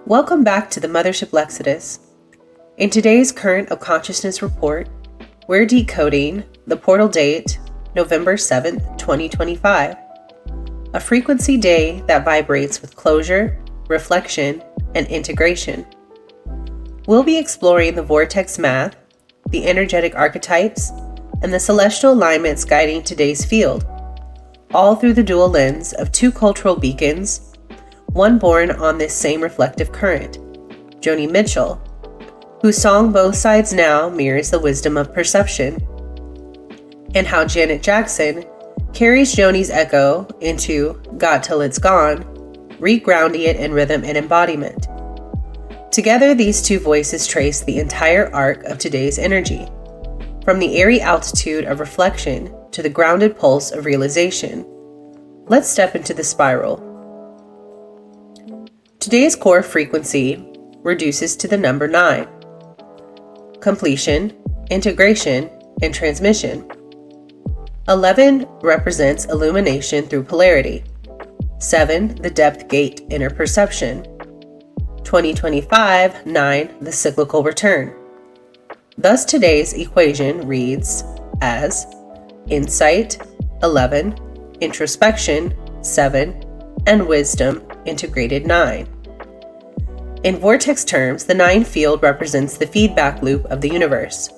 Welcome back to the Mothership Lexodus. In today's Current of Consciousness report, we're decoding the portal date, November 7th, 2025, a frequency day that vibrates with closure, reflection, and integration. We'll be exploring the vortex math, the energetic archetypes, and the celestial alignments guiding today's field, all through the dual lens of two cultural beacons, one born on this same reflective current, Joni Mitchell, whose song Both Sides Now mirrors the wisdom of perception, and how Janet Jackson carries Joni's echo into Got Till It's Gone, regrounding it in rhythm and embodiment. Together, these two voices trace the entire arc of today's energy, from the airy altitude of reflection to the grounded pulse of realization. Let's step into the spiral. Today's core frequency reduces to the number 9. Completion, integration, and transmission. 11 represents illumination through polarity. 7, the depth gate, inner perception. 2025, 9, the cyclical return. Thus, today's equation reads as insight, 11, introspection, 7, and wisdom, integrated 9. In vortex terms, the 9 field represents the feedback loop of the universe,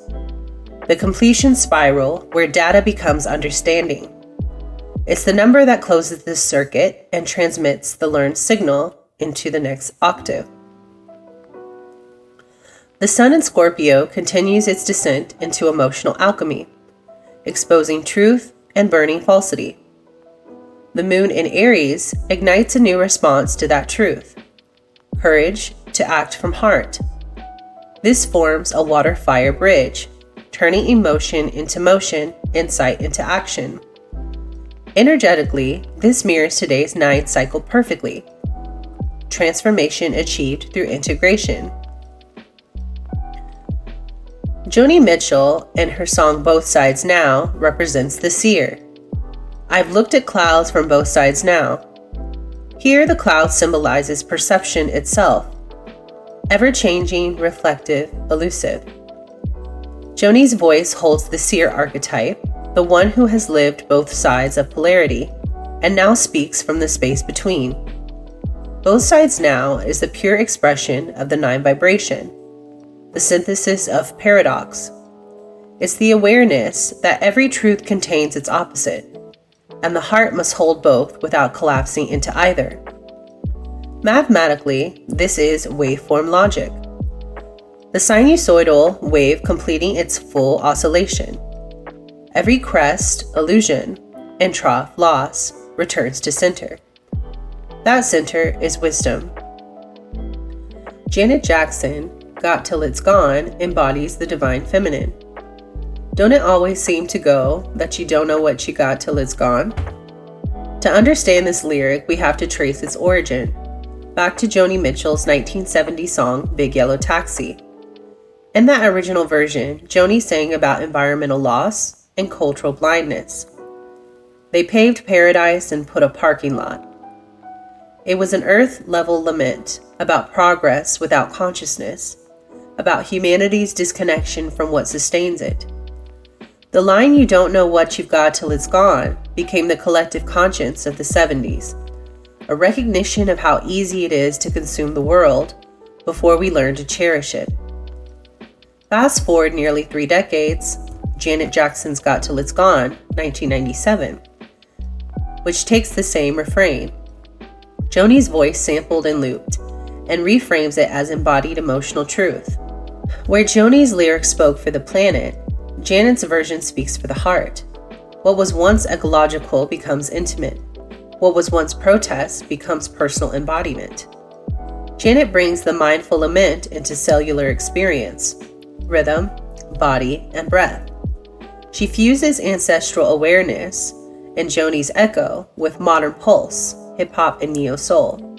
the completion spiral where data becomes understanding. It's the number that closes the circuit and transmits the learned signal into the next octave. The sun in Scorpio continues its descent into emotional alchemy, exposing truth and burning falsity. The moon in Aries ignites a new response to that truth, courage to act from heart. This forms a water-fire bridge, turning emotion into motion, insight into action. Energetically, this mirrors today's 9 cycle perfectly. Transformation achieved through integration. Joni Mitchell and her song Both Sides Now represents the seer. I've looked at clouds from both sides now. Here the cloud symbolizes perception itself, ever-changing, reflective, elusive. Joni's voice holds the seer archetype, the one who has lived both sides of polarity, and now speaks from the space between. Both Sides Now is the pure expression of the 9 vibration, the synthesis of paradox. It's the awareness that every truth contains its opposite, and the heart must hold both without collapsing into either. Mathematically, this is waveform logic, the sinusoidal wave completing its full oscillation. Every crest, illusion, and trough, loss, returns to center. That center is wisdom. Janet Jackson, Got Till It's Gone, embodies the divine feminine. Don't it always seem to go that you don't know what you got till it's gone? To understand this lyric, we have to trace its origin, back to Joni Mitchell's 1970 song, Big Yellow Taxi. In that original version, Joni sang about environmental loss and cultural blindness. They paved paradise and put a parking lot. It was an earth-level lament about progress without consciousness, about humanity's disconnection from what sustains it. The line "you don't know what you've got till it's gone" became the collective conscience of the 70s, a recognition of how easy it is to consume the world before we learn to cherish it. Fast forward nearly 3 decades, Janet Jackson's Got Till It's Gone, 1997, which takes the same refrain. Joni's voice sampled and looped, and reframes it as embodied emotional truth. Where Joni's lyrics spoke for the planet, Janet's version speaks for the heart. What was once ecological becomes intimate. What was once protest becomes personal embodiment. Janet brings the mindful lament into cellular experience, rhythm, body, and breath. She fuses ancestral awareness and Joni's echo with modern pulse, hip-hop, and neo-soul.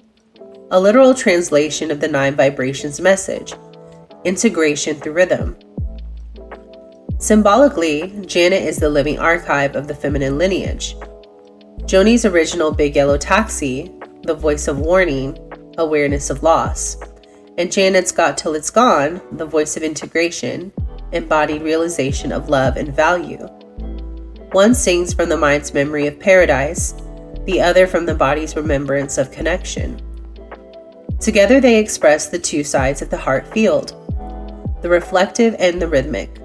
A literal translation of the 9 vibrations message, integration through rhythm. Symbolically, Janet is the living archive of the feminine lineage. Joni's original Big Yellow Taxi, the voice of warning, awareness of loss, And Janet's got till it's gone, the voice of integration, embodied realization of love and value. One sings from the mind's memory of paradise, the other from the body's remembrance of connection. Together they express the two sides of the heart field, the reflective and the rhythmic,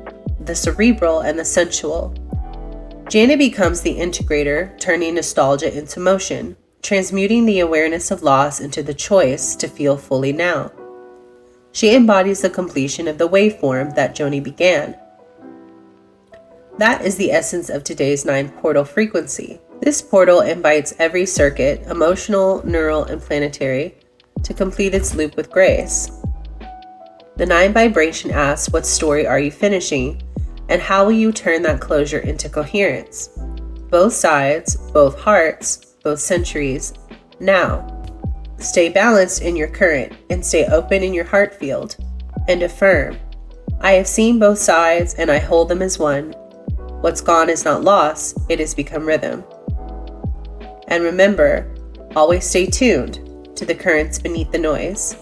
the cerebral and the sensual. Janet becomes the integrator, turning nostalgia into motion, transmuting the awareness of loss into the choice to feel fully now. She embodies the completion of the waveform that Joni began. That is the essence of today's 9 portal frequency. This portal invites every circuit, emotional, neural, and planetary, to complete its loop with grace. The 9 vibration asks, what story are you finishing, and how will you turn that closure into coherence? Both sides, both hearts, both centuries, now. Stay balanced in your current and stay open in your heart field, and affirm, I have seen both sides and I hold them as one. What's gone is not lost, it has become rhythm. And remember, always stay tuned to the currents beneath the noise.